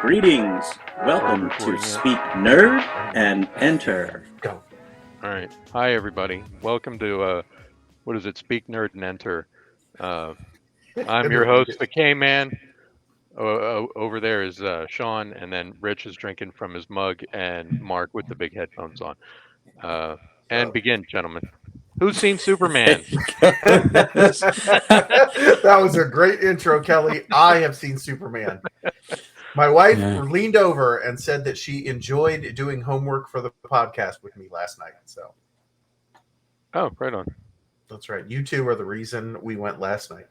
Greetings. Welcome to Speak Nerd and Enter. Go. All right. Hi, everybody. Welcome to, what is it? Speak Nerd and Enter. I'm your host, the K-Man. Over there is Sean, and then Rich is drinking from his mug, and Mark with the big headphones on. And begin, gentlemen. Who's seen Superman? That was a great intro, Kelly. I have seen Superman. My wife leaned over and said that she enjoyed doing homework for the podcast with me last night. So, Oh, right on. That's right. You two are the reason we went last night.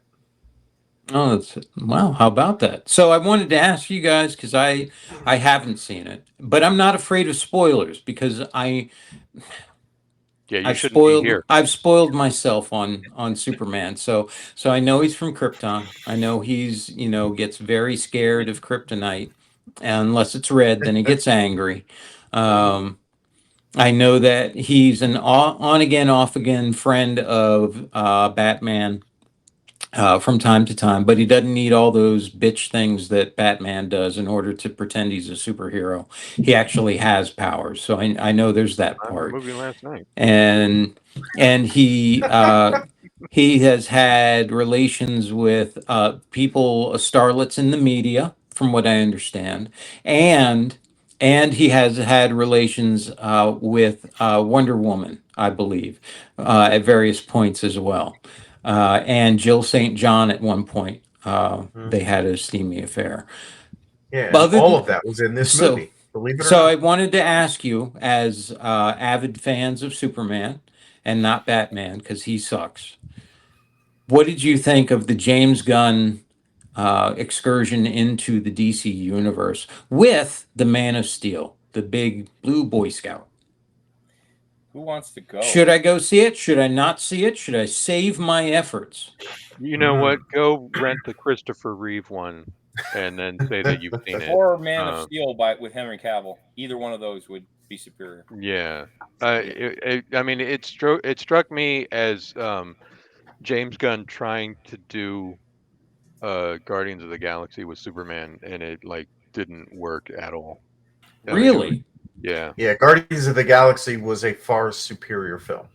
Oh, wow. How about that? So I wanted to ask you guys because I haven't seen it, but I'm not afraid of spoilers because I've spoiled myself on Superman. So I know he's from Krypton. I know he's gets very scared of kryptonite, unless it's red, then he gets angry. I know that he's an on again, off again friend of Batman. From time to time, but he doesn't need all those bitch things that Batman does in order to pretend he's a superhero. He actually has powers, so I know there's that part. Movie last night, and he has had relations with people, starlets in the media, from what I understand, and he has had relations with Wonder Woman, I believe, at various points as well. And Jill St. John at one point. They had a steamy affair. Yeah, all of that was in this movie. Believe it or not. So I wanted to ask you, as avid fans of Superman and not Batman, because he sucks, what did you think of the James Gunn excursion into the DC universe with the Man of Steel, the big blue Boy Scout? Who wants to go? Should I go see it? Should I not see it? Should I save my efforts? You know what? Go rent the Christopher Reeve one, and then say that you've seen it. Or Man of Steel with Henry Cavill. Either one of those would be superior. Yeah, it struck me as James Gunn trying to do Guardians of the Galaxy with Superman, and it didn't work at all. Really? Yeah. Yeah, Guardians of the Galaxy was a far superior film.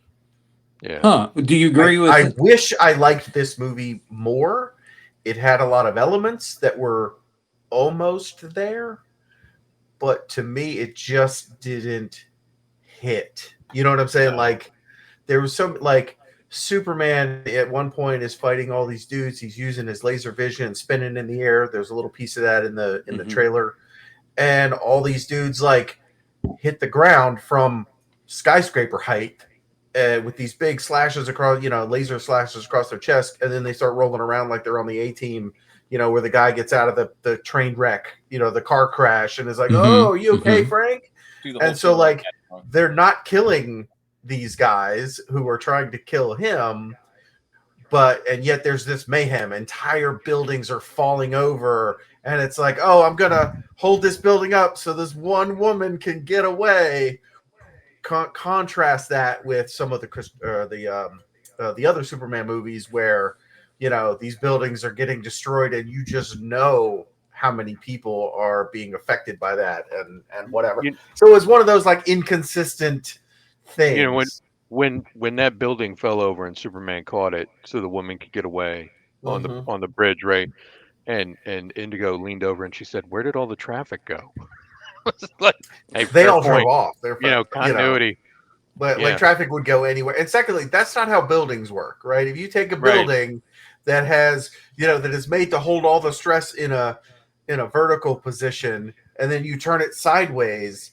Yeah. Huh. Do you agree with I wish I liked this movie more. It had a lot of elements that were almost there, but to me it just didn't hit. You know what I'm saying? There was some Superman at one point is fighting all these dudes. He's using his laser vision and spinning in the air. There's a little piece of that in the trailer. And all these dudes hit the ground from skyscraper height with these big slashes across, laser slashes across their chest, and then they start rolling around like they're on the A-Team, where the guy gets out of the train wreck, the car crash, and is like, "Oh, you okay, Frank?" And so they're not killing these guys who are trying to kill him, and yet there's this mayhem. Entire buildings are falling over. And it's like, oh, I'm going to hold this building up so this one woman can get away. Contrast that with some of the other Superman movies where, these buildings are getting destroyed and you just know how many people are being affected by that and whatever. So it was one of those inconsistent things. When that building fell over and Superman caught it so the woman could get away on the bridge, right? And Indigo leaned over and she said, "Where did all the traffic go?" They all drove off. Continuity. But traffic would go anywhere. And secondly, that's not how buildings work, right? If you take a building that has, that is made to hold all the stress in a vertical position, and then you turn it sideways,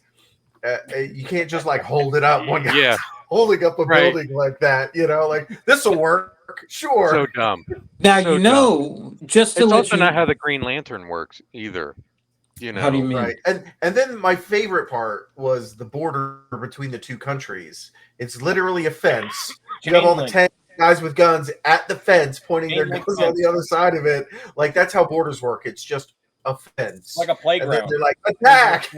you can't just hold it up. One guy holding up a building like that, this will work. Sure. So dumb. Now just to it's let also you not how the Green Lantern works either. How do you mean? Right. And then my favorite part was the border between the two countries. It's literally a fence. You have all the 10 guys with guns at the fence pointing their guns on the other side of it. That's how borders work. It's just a fence. Like a playground. And then they're like, attack!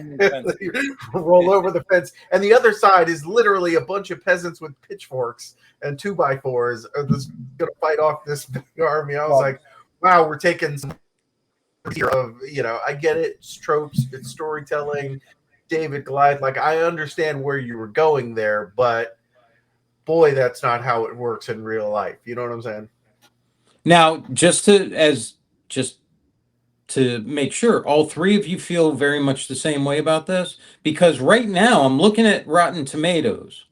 Roll over the fence. And the other side is literally a bunch of peasants with pitchforks and 2x4s are just going to fight off this big army. I was like, wow, we're taking some of, I get it. It's tropes, it's storytelling. David Goliath, like I understand where you were going there, but boy, that's not how it works in real life. You know what I'm saying? Now, just to make sure, all three of you feel very much the same way about this, because right now I'm looking at Rotten Tomatoes,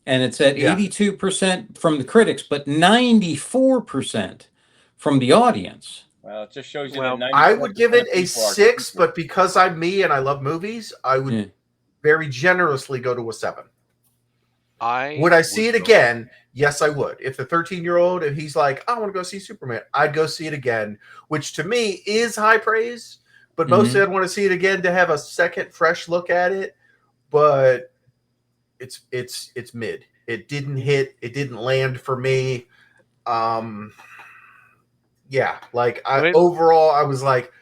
and it's at Yeah. 82% from the critics, but 94% from the audience. Well, it just shows you Well, that I would give it a people are 6, but because I'm me and I love movies, I would Yeah. very generously go to a 7. I Would I see it would go- again? Yes, I would. If the 13-year-old, if he's like, I want to go see Superman, I'd go see it again, which to me is high praise. But mostly I'd want to see it again to have a second fresh look at it. But it's mid. It didn't hit. It didn't land for me. Yeah, like overall, I was like,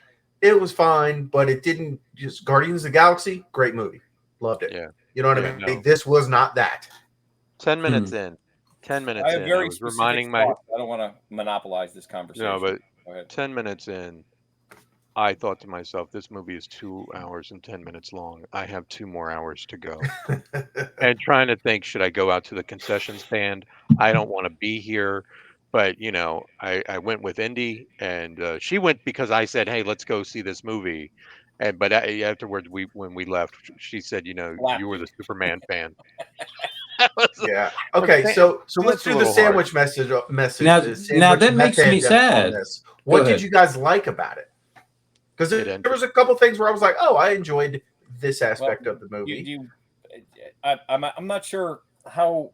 it was fine, but it didn't. Just Guardians of the Galaxy, great movie, loved it. Yeah. You know what Yeah, I mean? no. This was not that. 10 minutes in. 10 minutes I have in. I very was specific reminding thoughts. I don't want to monopolize this conversation. No, but Go ahead. 10 minutes in, I thought to myself, this movie is 2 hours and 10 minutes long. I have 2 more hours to go. And trying to think, should I go out to the concession stand? I don't want to be here. But, I went with Indy, and she went because I said, hey, let's go see this movie. But afterwards, when we left, she said, you were the Superman fan. Yeah. Okay. So let's do the sandwich message. Now sandwich that makes me method sad. on this. What Go did ahead. you guys like about it? Because there was a couple things where I was like, oh, I enjoyed this aspect of the movie. I'm not sure how.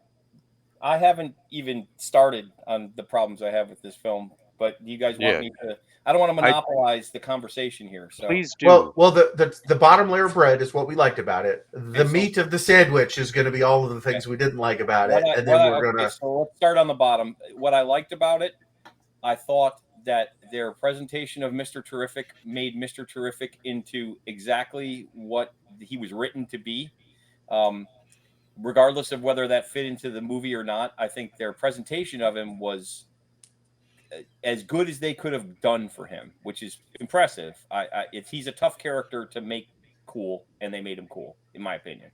I haven't even started on the problems I have with this film, but you guys want me to? I don't want to monopolize the conversation here. So please do. Well, the bottom layer of bread is what we liked about it. The meat of the sandwich is going to be all of the things we didn't like about it, and then we're gonna. So let's start on the bottom. What I liked about it, I thought that their presentation of Mr. Terrific made Mr. Terrific into exactly what he was written to be. Regardless of whether that fit into the movie or not, I think their presentation of him was as good as they could have done for him, which is impressive. He's a tough character to make cool, and they made him cool, in my opinion.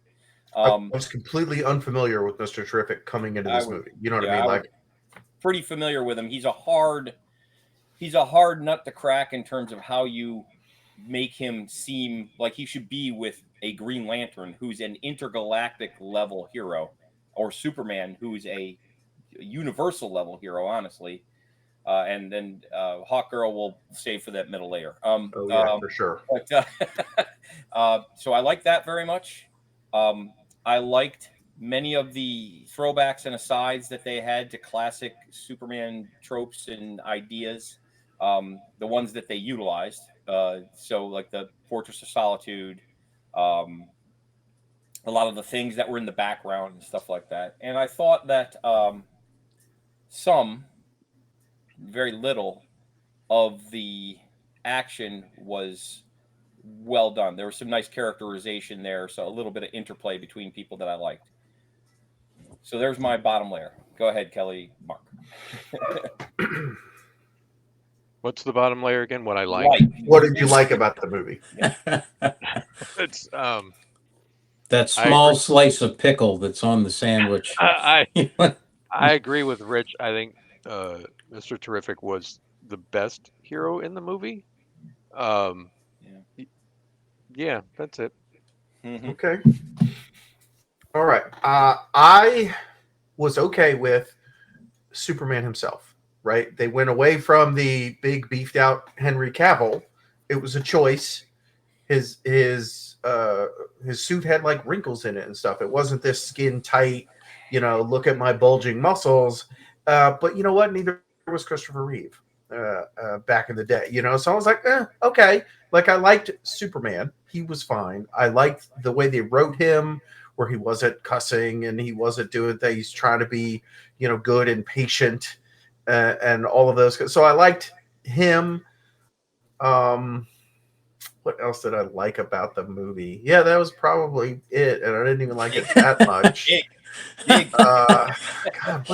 I was completely unfamiliar with Mr. Terrific coming into this movie. You know what I mean? Like, pretty familiar with him. He's a hard nut to crack in terms of how you make him seem like he should be with a Green Lantern who's an intergalactic level hero, or Superman who's a universal level hero, honestly. And then Hawkgirl will save for that middle layer. for sure. But, so I like that very much. I liked many of the throwbacks and asides that they had to classic Superman tropes and ideas. The ones that they utilized. So like the Fortress of Solitude, a lot of the things that were in the background and stuff like that. And I thought that very little of the action was well done. There was some nice characterization there, so a little bit of interplay between people that I liked. So there's my bottom layer. Go ahead, Kelly, Mark. What's the bottom layer again? What I like. What did you like about the movie? It's that small slice of pickle that's on the sandwich. I agree with Rich. I think Mr. Terrific was the best hero in the movie. Yeah, that's it. Mm-hmm. Okay. All right. I was okay with Superman himself. Right? They went away from the big beefed out Henry Cavill. It was a choice. His suit had like wrinkles in it and stuff. It wasn't this skin tight, look at my bulging muscles. But you know what? Neither was Christopher Reeve back in the day. So I was like, okay. Like I liked Superman. He was fine. I liked the way they wrote him, where he wasn't cussing and he wasn't doing things. He's trying to be, good and patient. And all of those. So I liked him. What else did I like about the movie? Yeah, that was probably it. And I didn't even like it that much. God,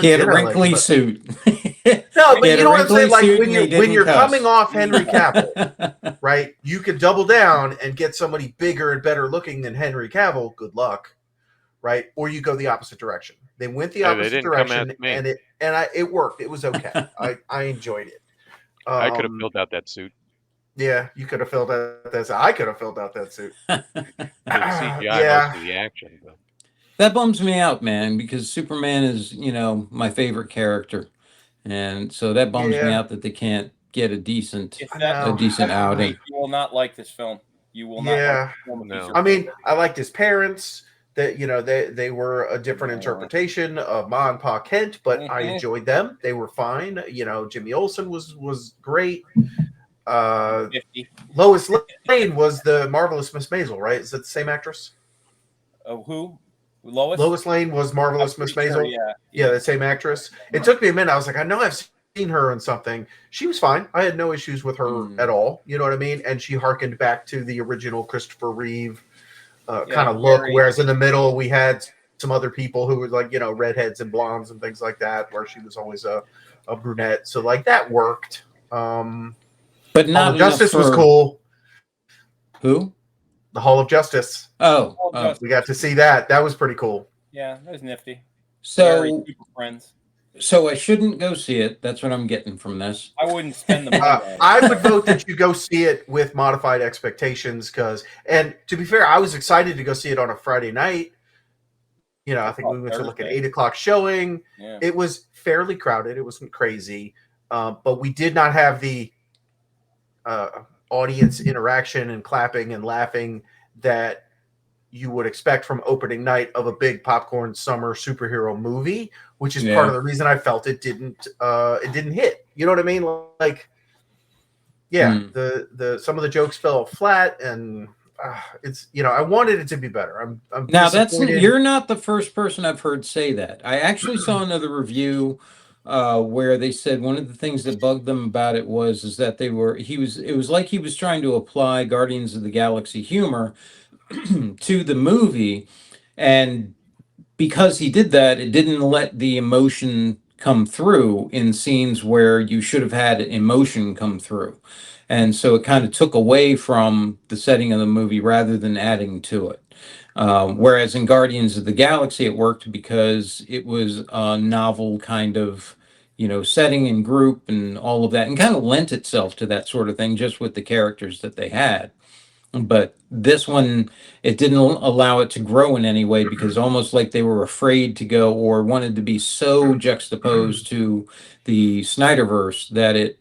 he had a wrinkly suit. No, but you know what I'm saying? Like when you're coming off Henry Cavill, right? You could double down and get somebody bigger and better looking than Henry Cavill. Good luck, right? Or you go the opposite direction. They went the Hey, they opposite didn't come direction, at me. and it worked. It was okay. I enjoyed it. I could have filled out that suit. Yeah, you could have filled out that. I could have filled out that suit. Did CGI Yeah. most of the action, but That bums me out, man, because Superman is, my favorite character. And so that bums me Yeah. out that they can't get a decent If I that know. a decent outing. you will not like this film. You will not Yeah. like this film if these No. are- I mean, I liked his parents. That they were a different interpretation of Ma and Pa Kent, but I enjoyed them. They were fine. Jimmy Olsen was great. 50. Lois Lane was the marvelous Miss Maisel, right? Is it the same actress? Who? Lois? Lois Lane was marvelous I'm Miss pretty Maisel. sure, Yeah, the same actress. It took me a minute. I was like, I know I've seen her in something. She was fine. I had no issues with her at all. You know what I mean? And she harkened back to the original Christopher Reeve kind of look. very- Whereas in the middle, we had some other people who were like, redheads and blondes and things like that, where she was always a brunette. So like that worked. But Hall not of enough Justice was for- cool. Who? The Hall of Justice. Oh, Hall of Justice. We got to see that. That was pretty cool. Yeah, that was nifty. Very so super friends. so I shouldn't go see it. That's what I'm getting from this. I wouldn't spend the money. on it. I would vote that you go see it with modified expectations and to be fair, I was excited to go see it on a Friday night. I think we went to like an 8:00 showing. Yeah. It was fairly crowded. It wasn't crazy, but we did not have the audience interaction and clapping and laughing that you would expect from opening night of a big popcorn summer superhero movie, which is part of the reason I felt it didn't hit. You know what I mean? Like, yeah, the some of the jokes fell flat, and it's I wanted it to be better. I'm Now disappointed. you're not the first person I've heard say that. I actually saw another review where they said one of the things that bugged them about it is that it was like he was trying to apply Guardians of the Galaxy humor to the movie, and because he did that, it didn't let the emotion come through in scenes where you should have had emotion come through. And so it kind of took away from the setting of the movie rather than adding to it. Whereas in Guardians of the Galaxy, it worked because it was a novel kind of, setting and group and all of that, and kind of lent itself to that sort of thing just with the characters that they had. But this one, it didn't allow it to grow in any way because almost like they were afraid to go or wanted to be so juxtaposed to the Snyderverse that it,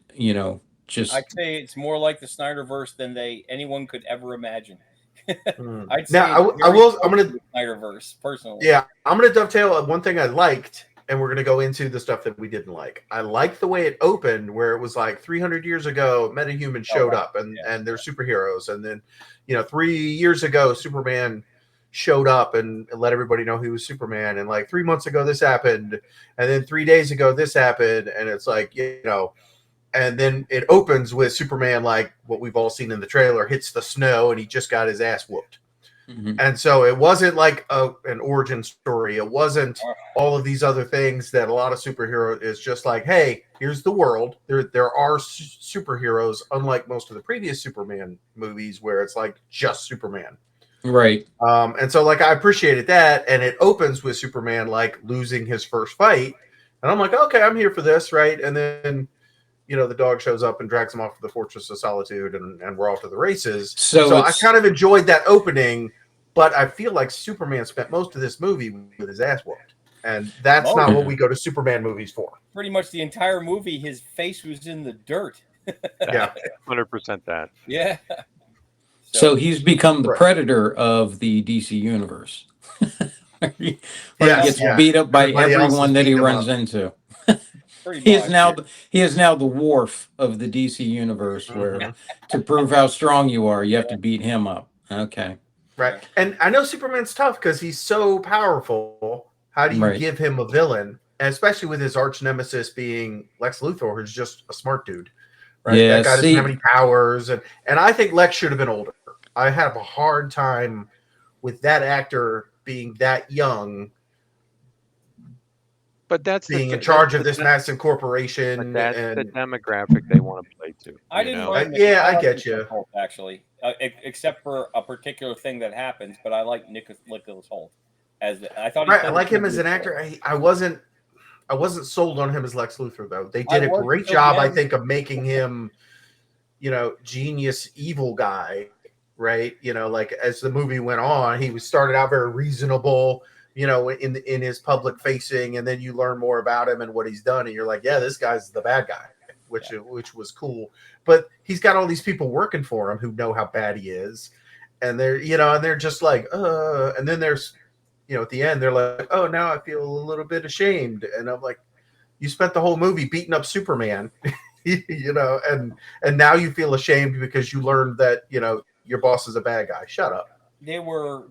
just. I'd say it's more like the Snyderverse than anyone could ever imagine. I'd say Now, it's I very will. close I'm gonna. to the Snyderverse personally. Yeah, I'm gonna dovetail on one thing I liked, and we're gonna go into the stuff that we didn't like. I liked the way it opened, where it was like 300 years ago, metahumans showed up, and they're superheroes, and then 3 years ago, Superman showed up and let everybody know he was Superman, and like 3 months ago this happened, and then 3 days ago this happened, and it's like and then it opens with Superman, like what we've all seen in the trailer, hits the snow, and he just got his ass whooped. And so it wasn't like an origin story. It wasn't all of these other things that a lot of superhero is just like, hey, here's the world. There are superheroes, unlike most of the previous Superman movies where it's like just Superman. Right. And so like I appreciated that. And it opens with Superman like losing his first fight. And I'm like, okay, I'm here for this, right? And then the dog shows up and drags him off to the Fortress of Solitude, and we're off to the races. So I kind of enjoyed that opening, but I feel like Superman spent most of this movie with his ass whooped. And that's not what we go to Superman movies for. Pretty much the entire movie, his face was in the dirt. Yeah. 100% that. Yeah. So he's become the predator of the DC universe. He gets beat up by everyone that he runs into. He is now the Worf of the DC universe, where to prove how strong you are, you have to beat him up. Okay. Right. And I know Superman's tough because he's so powerful. How do you give him a villain? And especially with his arch nemesis being Lex Luthor, who's just a smart dude. Right. Yeah, that guy doesn't have any powers. And I think Lex should have been older. I have a hard time with that actor being that young But that's being in that's charge of the this massive corporation. that's the And demographic they want to play to. I didn't mind. yeah, I like get Nicholas you. Hoult, actually, except for a particular thing that happens. But I like Nicholas Hoult as I thought he Right, I played like the him as an actor. I wasn't sold on him as Lex Luthor though. They I did a was great until the job, I end. think, of making him, genius evil guy, right? Like as the movie went on, he was started out very reasonable, in his public facing, and then you learn more about him and what he's done, and you're like, yeah, this guy's the bad guy, which was cool. But he's got all these people working for him who know how bad he is, and they're just like, and then there's, at the end they're like, oh, now I feel a little bit ashamed, and I'm like, you spent the whole movie beating up Superman. And now you feel ashamed because you learned that your boss is a bad guy. Shut up. They were.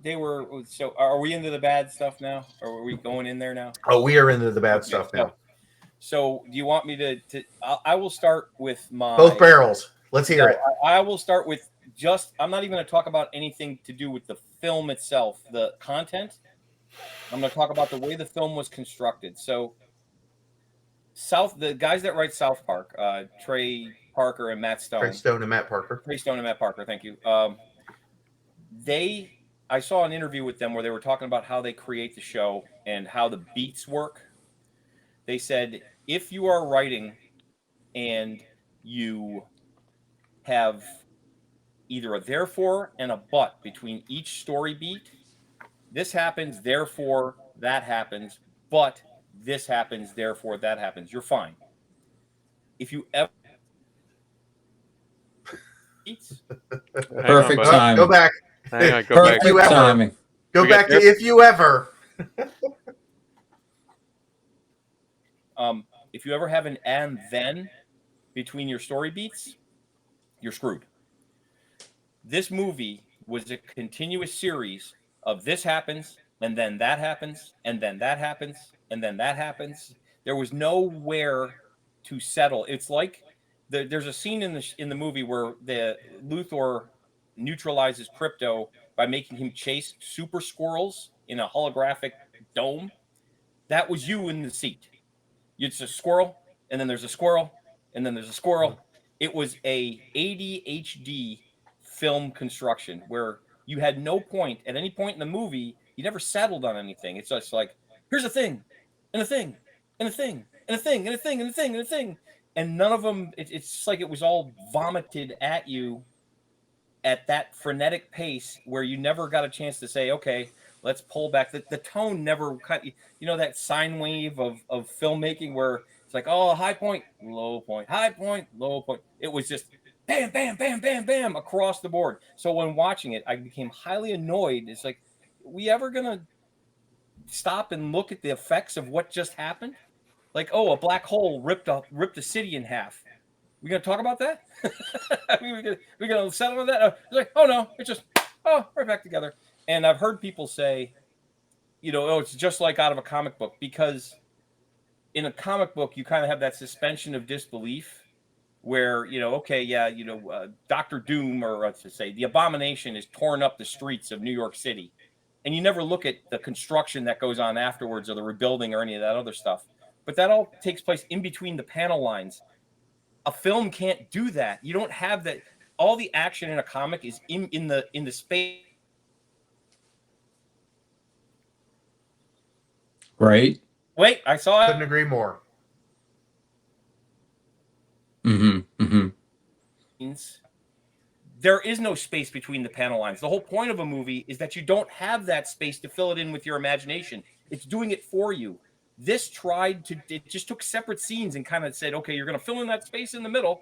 So, are we into the bad stuff now, or are we going in there now? Oh, we are into the bad Okay, stuff now. So, do you want me to? I will start with my Both barrels. Let's hear it. I will start with just. I'm not even going to talk about anything to do with the film itself, the content. I'm going to talk about the way the film was constructed. So, the guys that write South Park, Trey Parker and Matt Stone. Trey Stone and Matt Parker. Trey Stone and Matt Parker. Thank you. I saw an interview with them where they were talking about how they create the show and how the beats work. They said if you are writing and you have either a therefore and a but between each story beat, this happens, therefore that happens, but this happens, therefore that happens, you're fine. If you ever Perfect timing. Go back. Hang on, go Perfect back. You ever. timing. Go back to if you ever. If you ever have an and then between your story beats, you're screwed. This movie was a continuous series of this happens, and then that happens, and then that happens, and then that happens. There was nowhere to settle. It's like there's a scene in the movie where the Luthor neutralizes Crypto by making him chase super squirrels in a holographic dome. That was you in the seat. It's a squirrel, and then there's a squirrel, and then there's a squirrel. It was a ADHD film construction where you had no point at any point in the movie. You never settled on anything. It's just like, here's a thing, and a thing, and a thing, and a thing, and a thing, and a thing, and a thing. And none of them, it's just like it was all vomited at you at that frenetic pace where you never got a chance to say, okay, let's pull back. The tone never cut, that sine wave of filmmaking where it's like, oh, high point, low point, high point, low point. It was just bam, bam, bam, bam, bam across the board. So when watching it, I became highly annoyed. It's like, we ever going to stop and look at the effects of what just happened? Like, oh, a black hole ripped a city in half. We gonna talk about that? I mean, we gonna settle on that? It's like, oh no, it's just right back together. And I've heard people say, it's just like out of a comic book, because in a comic book you kind of have that suspension of disbelief where Dr. Doom, or let's just say the Abomination, is torn up the streets of New York City, and you never look at the construction that goes on afterwards or the rebuilding or any of that other stuff. But that all takes place in between the panel lines. A film can't do that. You don't have that. All the action in a comic is in the space. Right. Wait, I saw it. Couldn't agree more. Mm-hmm. Mm-hmm. There is no space between the panel lines. The whole point of a movie is that you don't have that space to fill it in with your imagination. It's doing it for you. This it just took separate scenes and kind of said, okay, you're going to fill in that space in the middle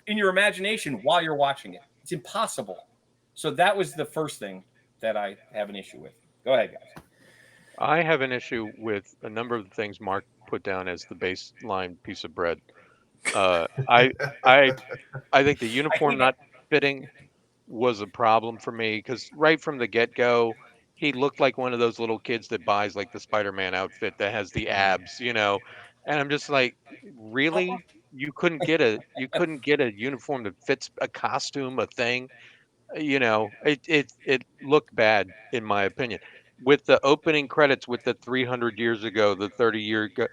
in your imagination while you're watching it. It's impossible. So that was the first thing that I have an issue with. Go ahead, guys. I have an issue with a number of the things Mark put down as the baseline piece of bread. I think the uniform not fitting was a problem for me, because right from the get-go, he looked like one of those little kids that buys like the Spider-Man outfit that has the abs, and I'm just like, really? You couldn't get a uniform that fits a costume, a thing, it looked bad in my opinion. with the opening credits with the 300 years ago, the 30-year ago,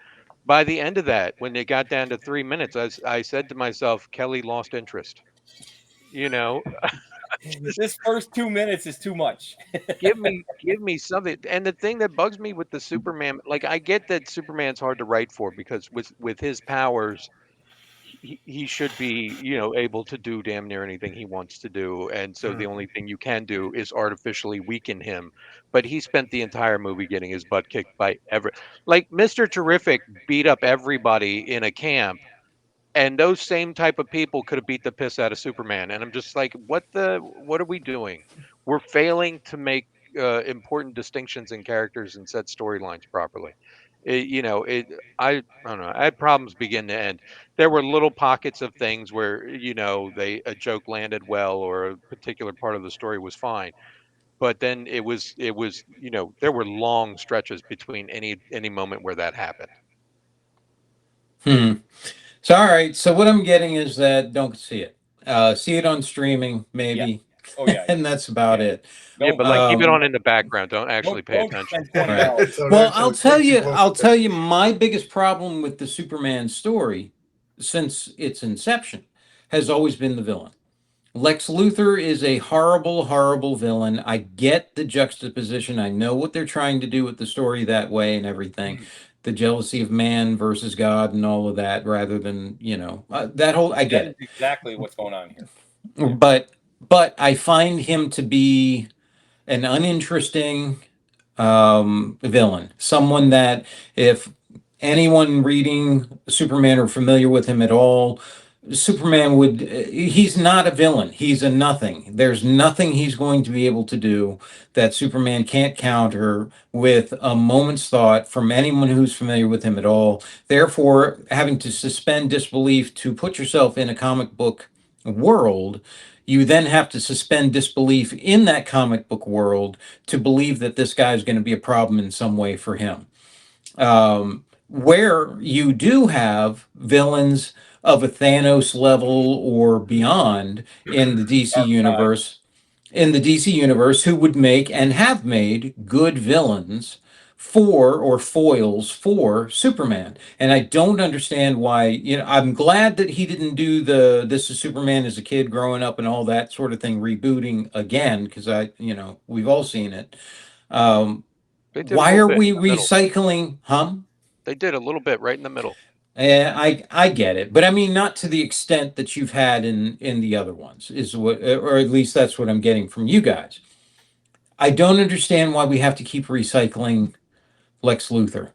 by the end of that, when they got down to 3 minutes, I said to myself, Kelly lost interest. You know, This first 2 minutes is too much. give me something. And the thing that bugs me with the Superman, like I get that Superman's hard to write for because with his powers, he should be, able to do damn near anything he wants to do. And so the only thing you can do is artificially weaken him. But he spent the entire movie getting his butt kicked by like Mr. Terrific beat up everybody in a camp, and those same type of people could have beat the piss out of Superman. And I'm just like, what are we doing? We're failing to make important distinctions in characters and set storylines properly. I don't know. I had problems begin to end. There were little pockets of things where a joke landed well or a particular part of the story was fine, but then it was there were long stretches between any moment where that happened. Hmm. So, all right. So what I'm getting is that don't see it. See it on streaming, maybe. Oh yeah. And that's about Yeah. it. Yeah, Don't but like keep it Um, on in the background. Don't actually pay don't attention. spend $20. So Well, that's I'll what tell takes you, close I'll tell you attention. my biggest problem with the Superman story since its inception has always been the villain. Lex Luthor is a horrible, horrible villain. I get the juxtaposition. I know what they're trying to do with the story that way and everything. The jealousy of man versus God and all of that, rather than, that whole, I get That is it. exactly what's going on here. Yeah. But I find him to be an uninteresting villain. Someone that, if anyone reading Superman or familiar with him at all, Superman would, he's not a villain. He's a nothing. There's nothing he's going to be able to do that Superman can't counter with a moment's thought from anyone who's familiar with him at all. Therefore, having to suspend disbelief to put yourself in a comic book world, you then have to suspend disbelief in that comic book world to believe that this guy is going to be a problem in some way for him. Where you do have villains of a Thanos level or beyond in the DC universe, who would make and have made good villains for or foils for Superman. And I don't understand why, I'm glad that he didn't do the This is Superman as a kid growing up and all that sort of thing rebooting again, because we've all seen it. They did a Why little are bit we in the middle. recycling? They did a little bit right in the middle. I get it, but I mean not to the extent that you've had in the other ones, is what, or at least that's what I'm getting from you guys. I don't understand why we have to keep recycling Lex Luthor.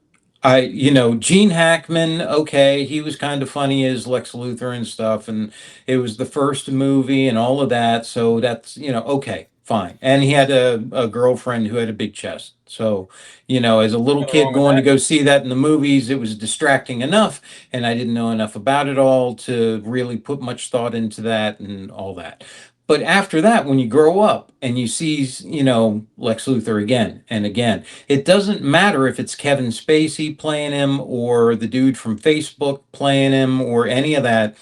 Gene Hackman, okay, he was kind of funny as Lex Luthor and stuff, and it was the first movie and all of that, so that's, okay, fine. And he had a girlfriend who had a big chest. So, as a little Nothing kid wrong with going to that. go see that in the movies, it was distracting enough, and I didn't know enough about it all to really put much thought into that and all that. But after that, when you grow up and you see, Lex Luthor again and again, it doesn't matter if it's Kevin Spacey playing him or the dude from Facebook playing him or any of that.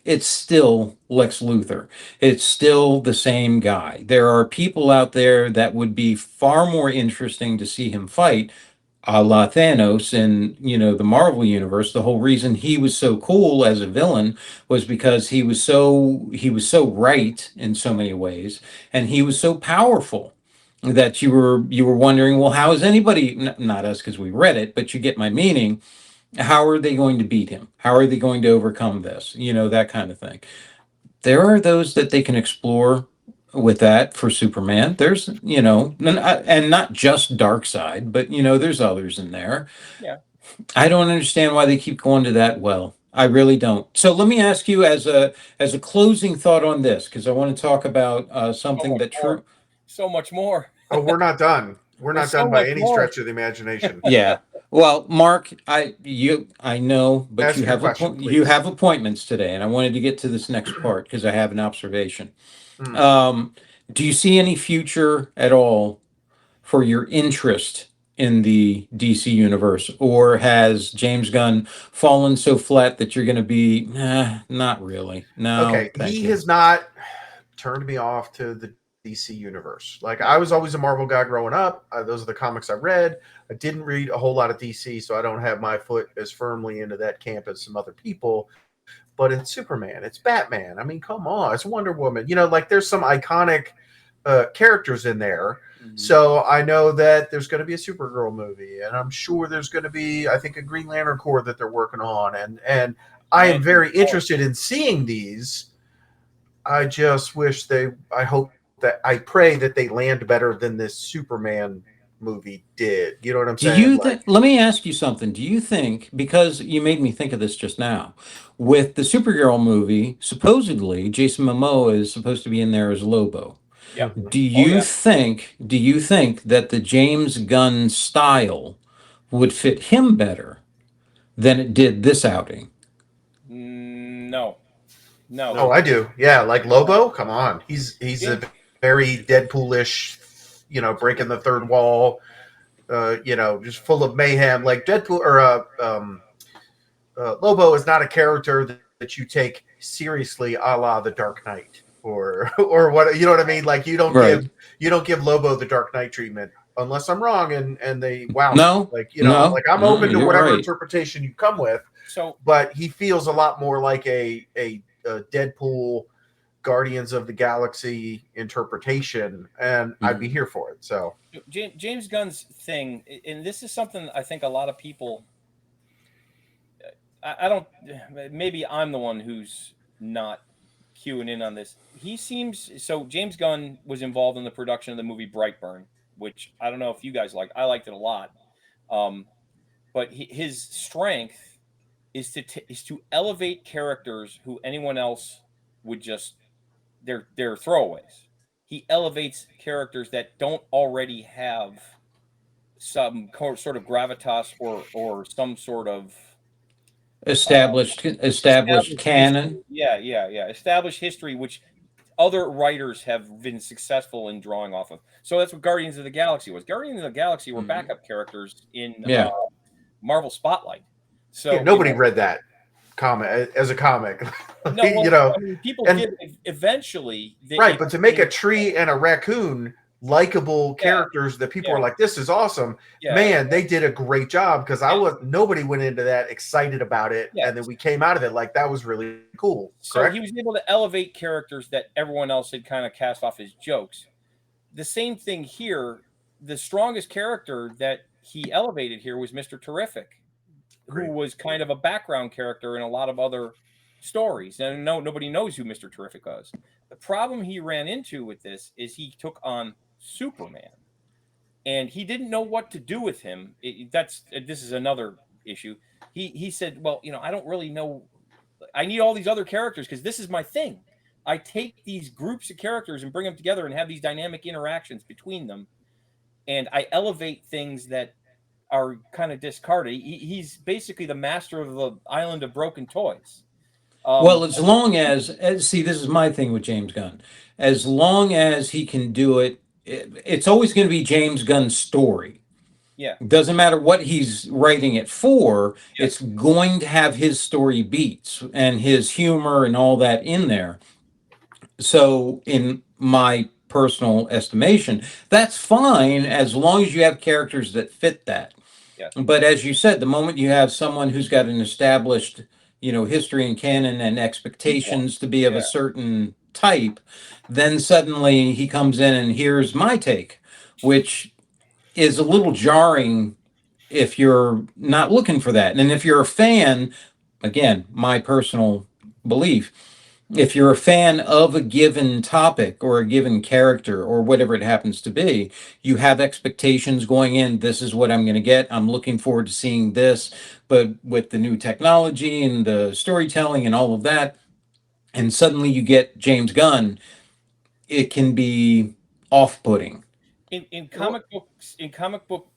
It's still Lex Luthor. It's still the same guy. There are people out there that would be far more interesting to see him fight, a la Thanos in the Marvel universe. The whole reason he was so cool as a villain was because he was so right in so many ways, and he was so powerful that you were wondering, well, how is anybody, not us because we read it, but you get my meaning. How are they going to beat him? How are they going to overcome this? That kind of thing. There are those that they can explore with that for Superman. There's, and not just Darkseid, but there's others in there. Yeah. I don't understand why they keep going to that well. I really don't. So let me ask you as a closing thought on this, because I want to talk about something that true. So much more. Oh, we're not done. We're not There's so done by much any more. stretch of the imagination. Yeah. Well, Mark, I know, but Ask you your have question, you please. have appointments today, and I wanted to get to this next part because I have an observation. Hmm. Do you see any future at all for your interest in the DC universe, or has James Gunn fallen so flat that you're going to be, not really? No, Okay, thank he you. has not turned me off to the DC universe. Like I was always a Marvel guy growing up. Those are the comics I read. I didn't read a whole lot of DC, so I don't have my foot as firmly into that camp as some other people. But it's Superman, it's Batman. I mean, come on, it's Wonder Woman. You know, like there's some iconic characters in there. Mhm. So I know that there's going to be a Supergirl movie, and I'm sure there's going to be, I think, a Green Lantern Corps that they're working on, and I am very interested in seeing these. I just wish I pray that they land better than this Superman movie did. You know what I'm Do saying? you Like, think, let me ask you something. Do you think, because you made me think of this just now, with the Supergirl movie, supposedly Jason Momoa is supposed to be in there as Lobo. Yeah. Do Oh, you yeah. think that the James Gunn style would fit him better than it did this outing? No. oh, I do. Yeah, like Lobo. Come on, he's a very Deadpoolish, breaking the third wall. Just full of mayhem. Like Deadpool or Lobo is not a character that you take seriously, a la the Dark Knight or what, you know what I mean? Like you don't Right. give Lobo the Dark Knight treatment, unless I'm wrong and they wow me. No, Like no, like I'm no, open to you're whatever right. interpretation you come with, So but he feels a lot more like a Deadpool Guardians of the Galaxy interpretation, and I'd be here for it. So James Gunn's thing, and this is something I think a lot of people. I don't. Maybe I'm the one who's not queuing in on this. He seems so. James Gunn was involved in the production of the movie Brightburn, which I don't know if you guys like. I liked it a lot. But his strength is to elevate characters who anyone else would just they're throwaways. He elevates characters that don't already have some sort of gravitas or some sort of Established canon. history. Yeah. Established history, which other writers have been successful in drawing off of. So that's what Guardians of the Galaxy was. Guardians of the Galaxy were backup characters in Yeah. Marvel Spotlight. So yeah, nobody read that comic as a comic. No, well, I mean, people and- did eventually. right, but to make a tree and a raccoon likable characters that people are like, this is awesome, man, they did a great job, because nobody went into that excited about it, and then we came out of it like that was really cool. So correct? he was able to elevate characters that everyone else had kind of cast off as jokes. The same thing here. The strongest character that he elevated here was Mr. Terrific, who was kind of a background character in a lot of other stories, and nobody knows who Mr. Terrific was. The problem he ran into with this is he took on Superman, and he didn't know what to do with him. This is another issue. He said, well, I don't really know. I need all these other characters because this is my thing. I take these groups of characters and bring them together and have these dynamic interactions between them, and I elevate things that are kind of discarded. He's basically the master of the island of broken toys. Well, as long as see, this is my thing with James Gunn. As long as he can do it, it's always going to be James Gunn's story. Yeah. It doesn't matter what he's writing it for, it's going to have his story beats and his humor and all that in there. So, in my personal estimation, that's fine as long as you have characters that fit that. Yeah. But as you said, the moment you have someone who's got an established, history and canon and expectations to be of a certain type, then suddenly he comes in and here's my take, which is a little jarring if you're not looking for that. And if you're a fan, again, my personal belief, if you're a fan of a given topic or a given character or whatever it happens to be, you have expectations going in. This is what I'm going to get. I'm looking forward to seeing this. But with the new technology and the storytelling and all of that, and suddenly you get James Gunn, it can be off-putting. In comic book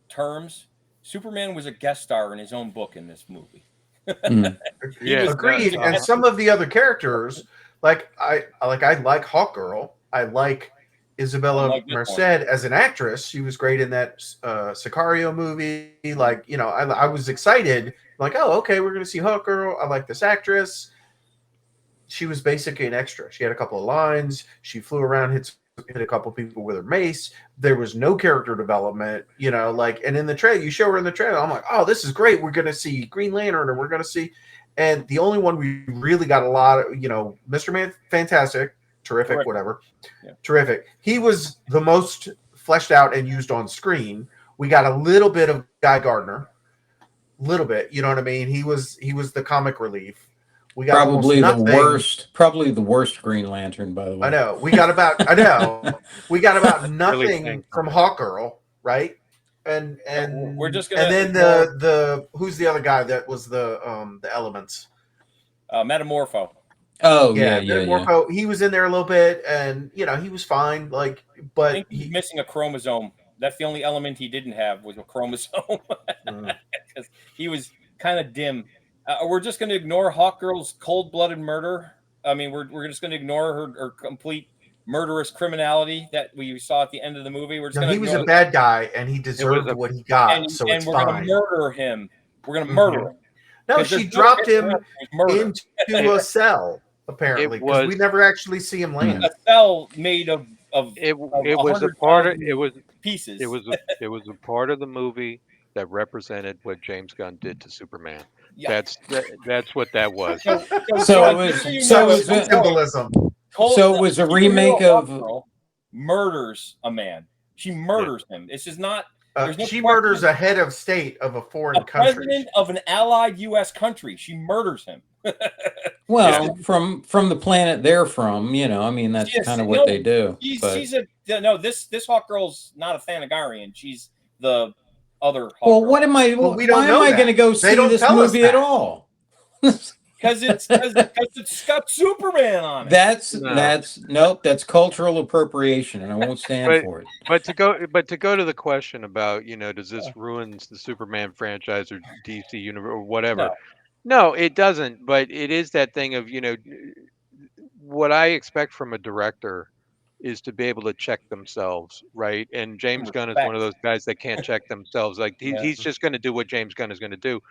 terms, Superman was a guest star in his own book in this movie. Agreed. And some of the other characters, like I like Hawkgirl. I like Isabella Merced as an actress. She was great in that Sicario movie. Like, I was excited. Like, oh, okay, we're going to see Hawkgirl. I like this actress. She was basically an extra. She had a couple of lines. She flew around, hit hit a couple people with her mace. There was no character development, and in the trailer, you show her in the trailer. I'm like, oh, this is great. We're going to see Green Lantern, and we're going to see, and the only one we really got a lot of, Mr. Man, fantastic, terrific, whatever, terrific. He was the most fleshed out and used on screen. We got a little bit of Guy Gardner, little bit, you know what I mean? He was the comic relief. We got probably the worst Green Lantern, by the way. I know. We got about nothing from Hawkgirl, right? And we're just gonna. And then the who's the other guy that was the Elements? Metamorpho. Oh yeah. Metamorpho. He was in there a little bit, and he was fine. But I think he's missing a chromosome. That's the only element he didn't have was a chromosome, because he was kind of dim. We're just going to ignore Hawkgirl's cold-blooded murder. I mean, we're just going to ignore her complete murderous criminality that we saw at the end of the movie. He was a bad guy, and he deserved what he got. And we're going to murder him. We're going to murder him. No, she dropped him into a cell, apparently, because we never actually see him land. A cell made of it was a part of pieces. It was a part of the movie that represented what James Gunn did to Superman. Yeah. That's what that was. So it was symbolism. So it was a remake of murders a man. She murders him. This is not. She murders a head of state of a foreign country. President of an allied U.S. country. She murders him. Well, from the planet they're from, I mean, that's kind of what they do. This Hawkgirl's not a Thanagarian. She's the other Hawkgirl. Well, what am I? Well, why am I going to go see this movie at all? Because it's got Superman on it. That's cultural appropriation, and I won't stand for it. But to go to the question about, does this ruin the Superman franchise or DC universe or whatever? No, it doesn't. But it is that thing of, what I expect from a director is to be able to check themselves, right? And James Gunn is one of those guys that can't check themselves. Like he's just going to do what James Gunn is going to do.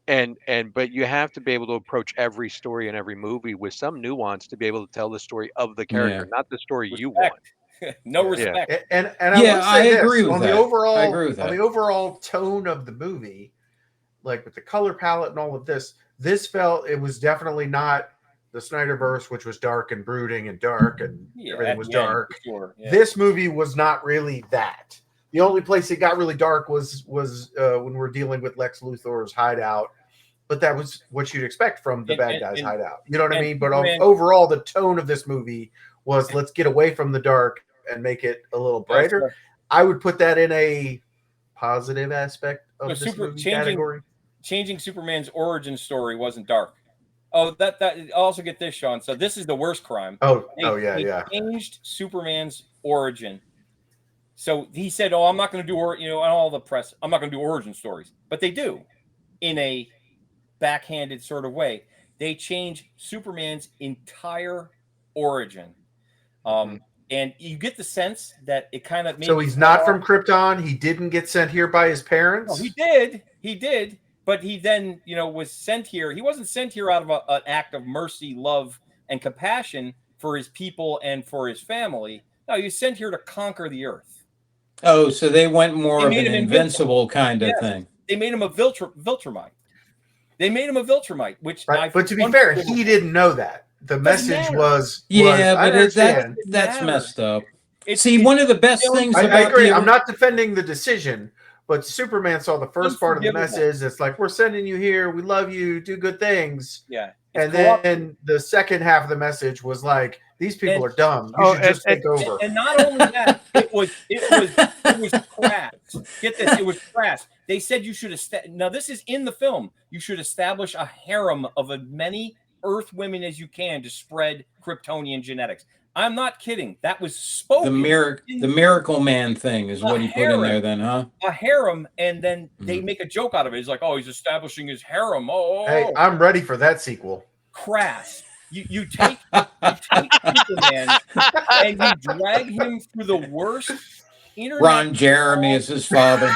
But you have to be able to approach every story and every movie with some nuance to be able to tell the story of the character, not the story you want. Respect. And I agree with that. On the overall tone of the movie, like with the color palette and all of this felt it was definitely not the Snyderverse, which was dark and brooding and dark and everything was dark. Sure. Yeah. This movie was not really that. The only place it got really dark was when we're dealing with Lex Luthor's hideout. But that was what you'd expect from the bad guy's hideout. You know what I mean? But overall, the tone of this movie was let's get away from the dark and make it a little brighter. I would put that in a positive aspect of this movie category. Changing Superman's origin story wasn't dark. Oh, that I'll also get this, Sean. So this is the worst crime. They changed Superman's origin. So he said, "Oh, I'm not going to do all the press. I'm not going to do origin stories." But they do, in a backhanded sort of way. They change Superman's entire origin, and you get the sense that it kind of. So he's not from Krypton. He didn't get sent here by his parents. No, he did. But he then, was sent here. He wasn't sent here out of an act of mercy, love, and compassion for his people and for his family. No, he was sent here to conquer the earth. Oh, so they went more of an invincible kind of thing. They made him a Viltrumite. Which but to be fair, he didn't know that. The message was that's messed up. One of the best things about I agree. I'm not defending the decision. But Superman saw the first part of the message. It's like, we're sending you here. We love you. Do good things. Yeah. And then the second half of the message was like, these people are dumb. You should just take over. And not only that, it was crass. Get this, it was crass. They said you should now this is in the film. You should establish a harem of as many Earth women as you can to spread Kryptonian genetics. I'm not kidding. That was spoken. The Miracle Man thing is what he put in there then, huh? A harem, and then they make a joke out of it. It's like, oh, he's establishing his harem. Hey, I'm ready for that sequel. Crass. You take Superman and you drag him through the worst internet. Ron Jeremy is his father.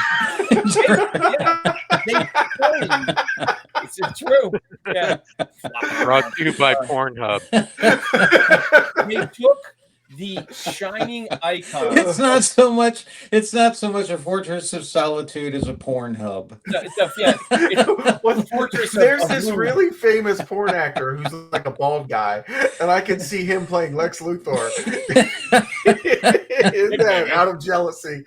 It's true. Yeah. Brought to you by Pornhub. the shining icon. It's not so much. It's not so much a Fortress of Solitude as a porn hub. Yeah, What- Fortress there's of this Moon. really famous porn actor who's like a bald guy, and I can see him playing Lex Luthor. In that, out of jealousy.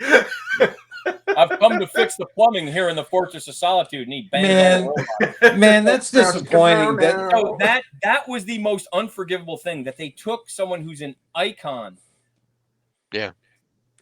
I've come to fix the plumbing here in the Fortress of Solitude, and he bangs all the robots. Man, that's disappointing. So that was the most unforgivable thing, that they took someone who's an icon. Yeah.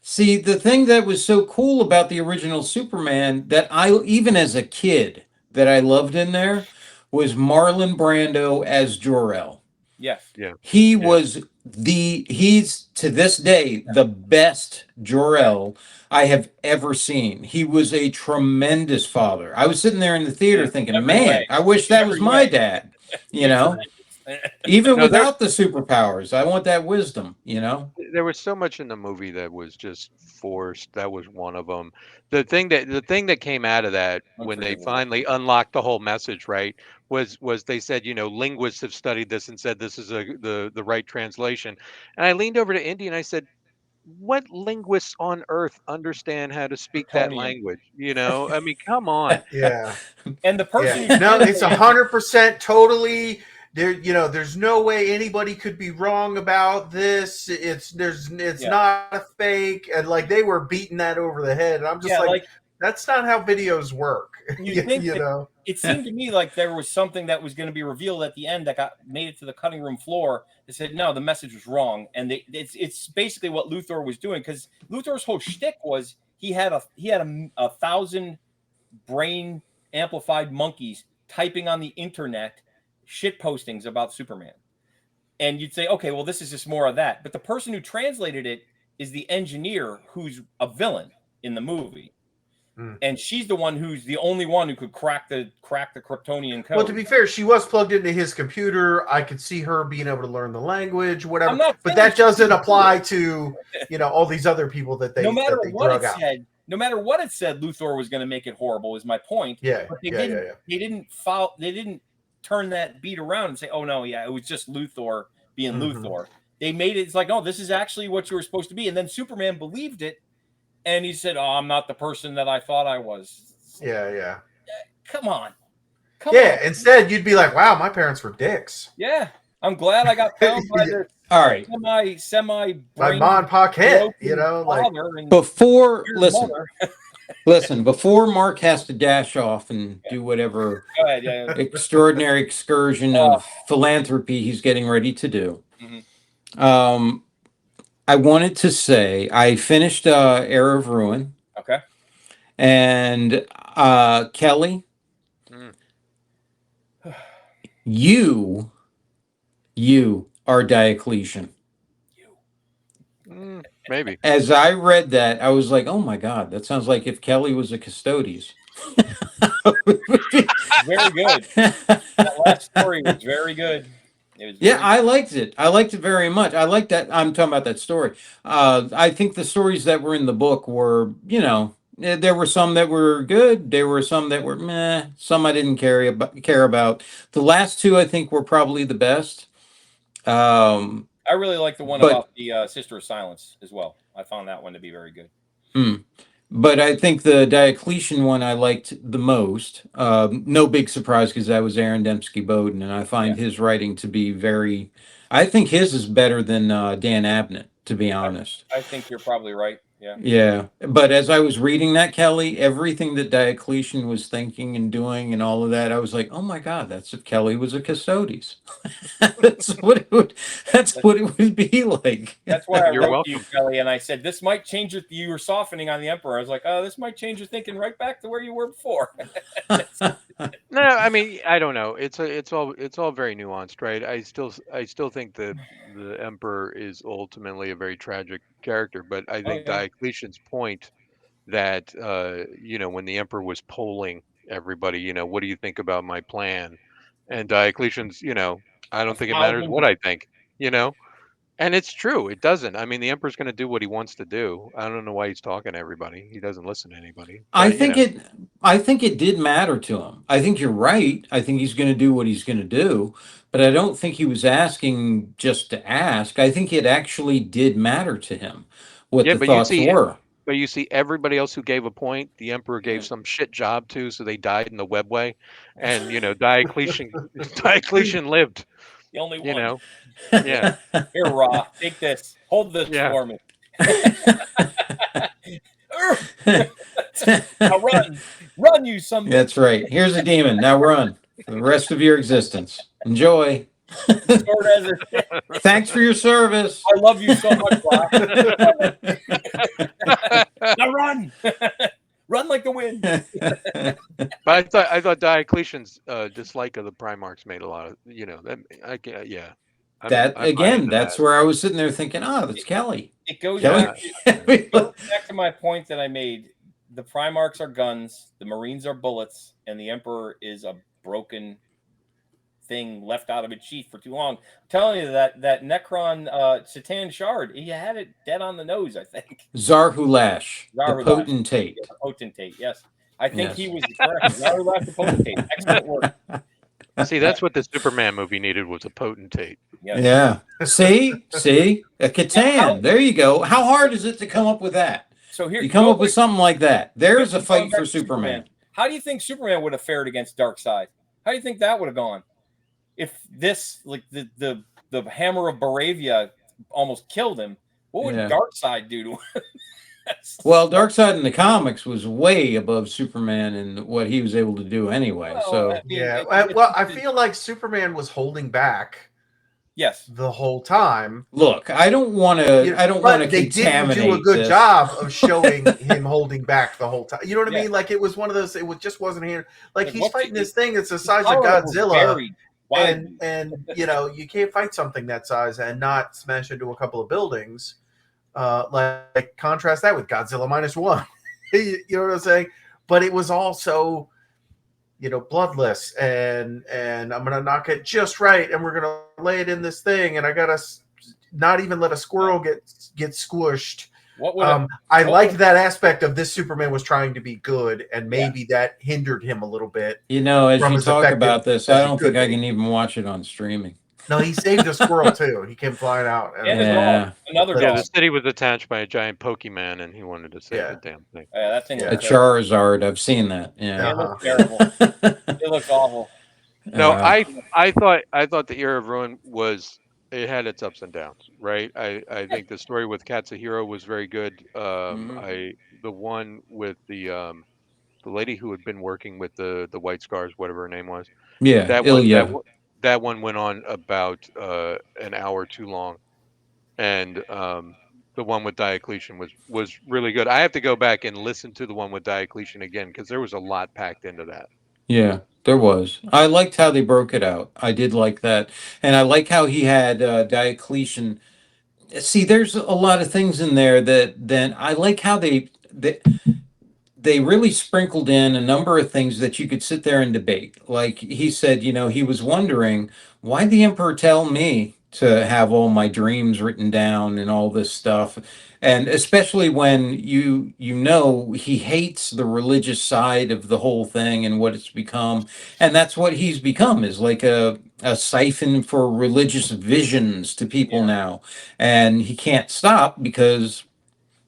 See, the thing that was so cool about the original Superman that I, even as a kid, that I loved in there was Marlon Brando as Jor-El. Yes. Yeah. He was he's to this day the best Jor-El I have ever seen. He was a tremendous father. I was sitting there in the theater thinking, every man, way. I wish that was Every my way. dad. You He's know, tremendous. even No, without the superpowers, I want that wisdom, you know? There was so much in the movie that was just forced. That was one of them. The thing that came out of that when they Unforgivable. finally unlocked the whole message, right, was they said, linguists have studied this and said this is the right translation. And I leaned over to Indy and I said, what linguists on earth understand how to speak that Kryptonian. language? I mean, come on. Yeah. And the person Yeah. who No, it's translated- 100% totally there. There's no way anybody could be wrong about this. It's not a fake, and like they were beating that over the head. And I'm just like, that's not how videos work. You think you know? It seemed to me like there was something that was going to be revealed at the end that made it to the cutting room floor. They said no, the message was wrong, and it's basically what Luthor was doing, because Luthor's whole shtick was he had a 1,000 brain amplified monkeys typing on the internet shit postings about Superman, and you'd say, okay, well, this is just more of that. But the person who translated it is the engineer who's a villain in the movie. And she's the one who's the only one who could crack the Kryptonian code. Well, to be fair, she was plugged into his computer. I could see her being able to learn the language, whatever. But that doesn't apply to all these other people that they no matter what drug it out. said. No matter what it said, Luthor was going to make it horrible. Is my point. Yeah, but they didn't follow. They didn't turn that beat around and say, "Oh no, yeah, it was just Luthor being Luthor." They made it. It's like, "No, this is actually what you were supposed to be." And then Superman believed it. And he said, "Oh, I'm not the person that I thought I was." Yeah. Come on. Instead, you'd be like, "Wow, my parents were dicks." Yeah, I'm glad I got found by the All right. semi My mom and pa kid, like before listen, before Mark has to dash off and do whatever extraordinary excursion of philanthropy he's getting ready to do. I wanted to say I finished Era of Ruin. Okay. And Kelly, you are Diocletian. Maybe. As I read that, I was like, oh my God, that sounds like if Kelly was a Custodes. Very good. That last story was very good. I liked it. I liked it very much. I liked that. I'm talking about that story. I think the stories that were in the book were, there were some that were good. There were some that were meh. Some I didn't care about. The last two, I think, were probably the best. I really like the one about the Sister of Silence as well. I found that one to be very good. But I think the Diocletian one I liked the most. No big surprise because that was Aaron Dembski Bowden, and I find his writing to be very. I think his is better than Dan Abnett, to be honest. I think you're probably right. Yeah. Yeah, but as I was reading that, Kelly, everything that Diocletian was thinking and doing and all of that, I was like, oh my God, that's if Kelly was a Custodes. That's what it would be like. That's why I wrote to you, Kelly, and I said this might change your. You were softening on the Emperor. I was like, oh, this might change your thinking right back to where you were before. No, I mean, I don't know. It's all very nuanced, right? I still think that the Emperor is ultimately a very tragic character, but I think Diocletian's point that when the Emperor was polling everybody, what do you think about my plan? And Diocletian's, I don't think it matters what I think, And it's true. It doesn't. I mean, the emperor's going to do what he wants to do. I don't know why he's talking to everybody. He doesn't listen to anybody. I But you think know, it I think it did matter to him. I think you're right. I think he's going to do what he's going to do, but I don't think he was asking just to ask. I think it actually did matter to him what yeah. the thoughts were. But you see everybody else who gave a point, the emperor gave Mhm. some shit job to, so they died in the webway, and Diocletian Diocletian lived. The only You one. know, yeah, Here, Ra, take this. Hold this yeah. for me. Now run. Run, you some bitch. That's right. Here's a demon. Now run for the rest of your existence. Enjoy. Sword as a- Thanks for your service. I love you so much, Ra. Now run. Run like the wind. But I thought Diocletian's dislike of the Primarchs made a lot of yeah. That I'm buying again, into that's that. where I was sitting there thinking, oh, that's Kelly. It goes Yeah. back, it goes back to my point that I made. The Primarchs are guns, the Marines are bullets, and the Emperor is a broken thing left out of its sheath for too long. I'm telling you that Necron Satan Shard, he had it dead on the nose, I think. Zarhulash, the Zarhulash. potentate. Yeah, the potentate, yes. I think Yes. he was correct. Zarhulash the potentate. Excellent work. See, that's what the Superman movie needed, was a potentate. Yes. Yeah. See, a Catan. There you go. How hard is it to come up with that? So here You come up with something like that. There's a fight for back to Superman. How do you think Superman would have fared against Darkseid? How do you think that would have gone? If this, like the hammer of Baravia almost killed him, what would Yeah. Darkseid do to him? Well, Darkseid in the comics was way above Superman in what he was able to do anyway. Well, So I mean, Yeah. it- Well, I feel like Superman was holding back yes. the whole time. look, I don't want to. I don't But want to they didn't contaminate do a good this. job of showing him holding back the whole time. You know what I Yeah. mean? Like it was one of those. Just wasn't here. Like he's What's fighting the- this thing that's the size Power of level was Godzilla, buried widely. and you can't fight something that size and not smash into a couple of buildings. Like contrast that with Godzilla -1. You know what I'm saying? But it was also, bloodless, and I'm gonna knock it just right, and we're gonna lay it in this thing, and I gotta not even let a squirrel get squished. What would I what liked would- that aspect of this. Superman was trying to be good, and maybe that hindered him a little bit. As from you as talk effective about this, as I he don't think could I be. can even watch it on streaming. No, he saved a squirrel too. He came flying out. and his Yeah. dog, another Yeah, dog. the city was attached by a giant Pokemon, and he wanted to save Yeah. the damn thing. Yeah, that thing Yeah. A looks terrible. Charizard, I've seen that. Yeah. It looks terrible. It looks awful. No, Uh, I thought the Era of Ruin it had its ups and downs, right? I think the story with Katsuhiro was very good. The one with the lady who had been working with the White Scars, whatever her name was, yeah, that one Ilya. that one went on about an hour too long, and the one with Diocletian was really good. I have to go back and listen to the one with Diocletian again because there was a lot packed into that. Yeah, there was. I liked how they broke it out. I did like that. And I like how he had Diocletian. See, there's a lot of things in there that then I like how they really sprinkled in a number of things that you could sit there and debate. Like he said, he was wondering, why the emperor tell me to have all my dreams written down and all this stuff? And especially when he hates the religious side of the whole thing and what it's become. And that's what he's become, is like a siphon for religious visions to people now. And he can't stop because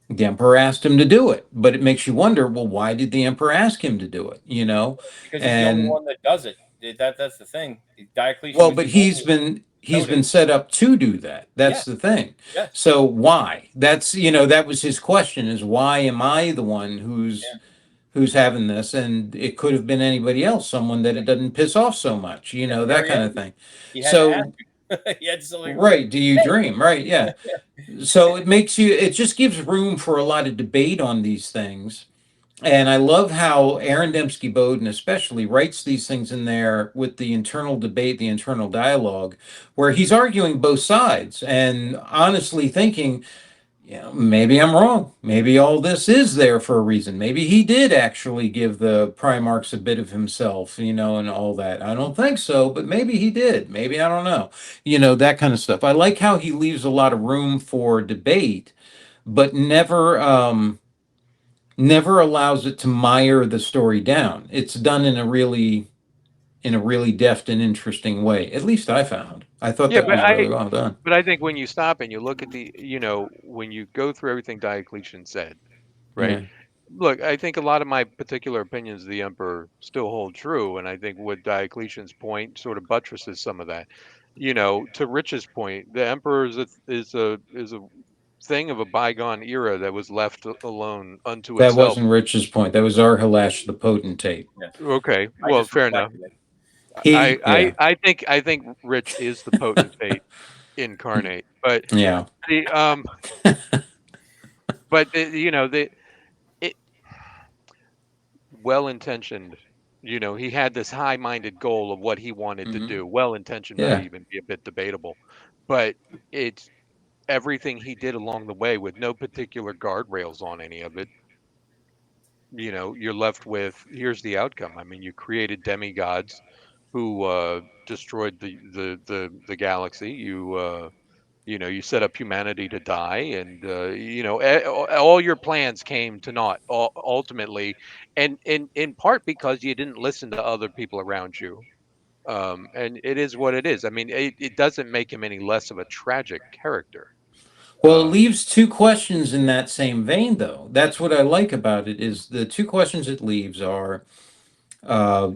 the emperor asked him to do it. But it makes you wonder, well, why did the emperor ask him to do it? Because he's the only one that does it. That's the thing. Diocletian. Well, but he's been set up to do that. That's the thing. Yeah. So why? That's that was his question: is why am I the one who's having this? And it could have been anybody else, someone that it doesn't piss off so much, that kind of thing. He had So. to ask you. He had to Right. Do you dream? Right. Yeah. So it just gives room for a lot of debate on these things. And I love how Aaron Dembski Bowden especially writes these things in there with the internal debate, the internal dialogue, where he's arguing both sides and honestly thinking, Yeah, maybe I'm wrong. Maybe all this is there for a reason. Maybe he did actually give the Primarchs a bit of himself, and all that. I don't think so, but maybe he did. Maybe I don't know. That kind of stuff. I like how he leaves a lot of room for debate, but never allows it to mire the story down. It's done in a really deft and interesting way. At least I found. I thought Yeah, that was really well done. but I think when you stop and you look at when you go through everything Diocletian said, right? Yeah. Look, I think a lot of my particular opinions of the emperor still hold true, and I think what Diocletian's point sort of buttresses some of that. To Rich's point, the emperor is a thing of a bygone era that was left alone unto That itself. wasn't Rich's point. That was Arhalash the potentate. Yeah, Okay, I well, just fair enough. reflected it. I Yeah. I think Rich is the potentate incarnate, but Yeah. the but the it well intentioned. He had this high minded goal of what he wanted to Hmm. do. Well intentioned might Yeah. even be a bit debatable, but it's everything he did along the way with no particular guardrails on any of it. You're left with here's the outcome. I mean, you created demigods who destroyed the galaxy. You set up humanity to die, and all your plans came to naught ultimately, and in part because you didn't listen to other people around you. And it is what it is. I mean, it doesn't make him any less of a tragic character. Well, it Um, leaves two questions in that same vein, though. That's what I like about it is the two questions it leaves are